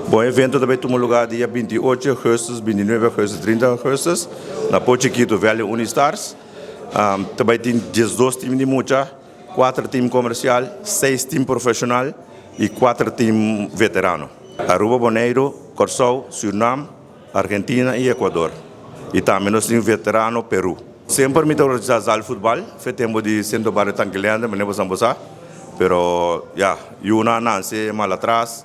Bom evento também tomou lugar dia 28 de agosto, 29 de agosto, 30 de agosto, na Pochiquito Valley Unistars. Também tem 12 times de mucha, 4 times comercial, 6 times profissional e 4 times veterano. Aruba, Bonaire, Corsão, Suriname, Argentina e Equador. E também nós temos veterano Peru. Sempre me organizar o futebol, foi tempo de centro barrio tanquilhando, mas não vamos passar. Pero ya, Yuna nace mal atrás.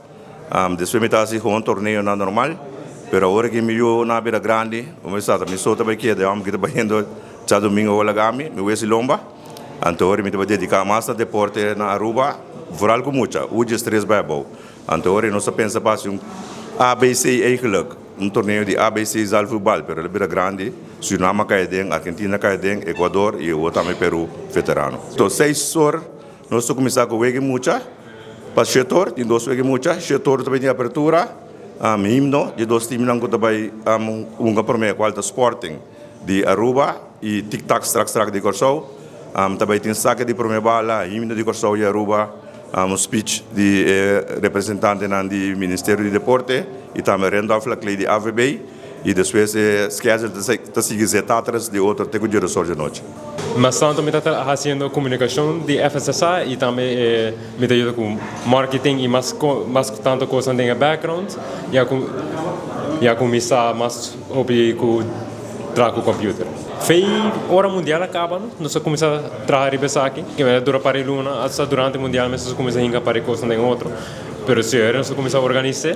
Después me estaba haciendo un torneo normal, pero ahora que me dio una vida grande, me sou também que de homem que está indo cada domingo a Lagami, me voy a Silomba, então agora me estou dedicando mais ao deporte na Aruba, por algo muito, hoje estresse vai bom, então agora nós pensa para ABC eigenlijk, torneio de ABC zal futebol, pero é vida grande, Suriname cai dentro, Argentina cai dentro, Equador e o também Peru veterano. Então 6 horas nós começamos com o muito. Para o setor, tem 2 vezes muito, o setor também tem abertura, himno, de 2 times que também primeira qual Sporting de Aruba e Tic-Tac Strax de Corsão, também tem saque de primeira bala, himno de Corsão e Aruba, speech de representante do Ministério de Deporte e também Randolph Laclay de AVB e depois schedule de seguir etapas de outro tempo de de noite. Mas também está fazendo comunicação de FSSA e também me ajuda com marketing e mais tanto coisa tem background e começar mais hobby com trago computer. Foi hora mundial acaba, nós começamos a trabalhar aqui, que vai durar para a luna, até durante o mundial nós começamos a para coisa tem outro. Pero se nós começamos a organizar,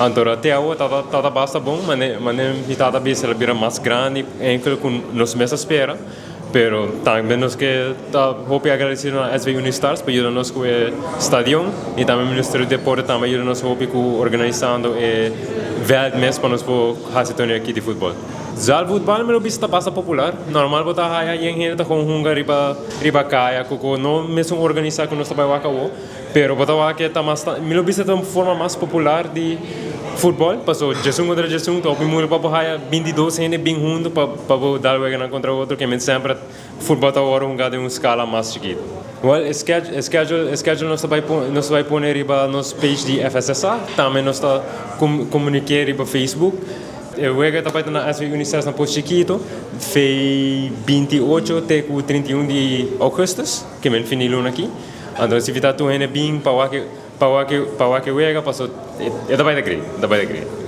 então até agora tá basta bom, mas não está bem se ela mais grande, enquanto com nós mesmos espera. Pero também nós que hope agradecer a SV Unistars por ajudar-nos com o estádio e também o Ministério do Deporte também ajuda-nos hope com organizando e velho mês para nós fazer torneio aqui de futebol. Já o futebol me está bastante popular, normal botar aí em gente com hunga riba caia, com não mesmo organizar com nós trabalho acabou, pero botar que está mais me lo vista de forma mais popular de futebol, passou Jesus contra Jesus, então o mundo para aí 22 gente bem junto para dar o contra o outro, que me sempre futebol está agora de uma escala mais chiquita. Well, schedule nós vai pôr riba nos page de FSSA, também nós está comunicar riba Facebook. Eu vou também na SV Unistars na Pochiquito, foi 28 até 31 de agosto, que me finilou aqui. Então se você está bem para que vega, passou, é da vai da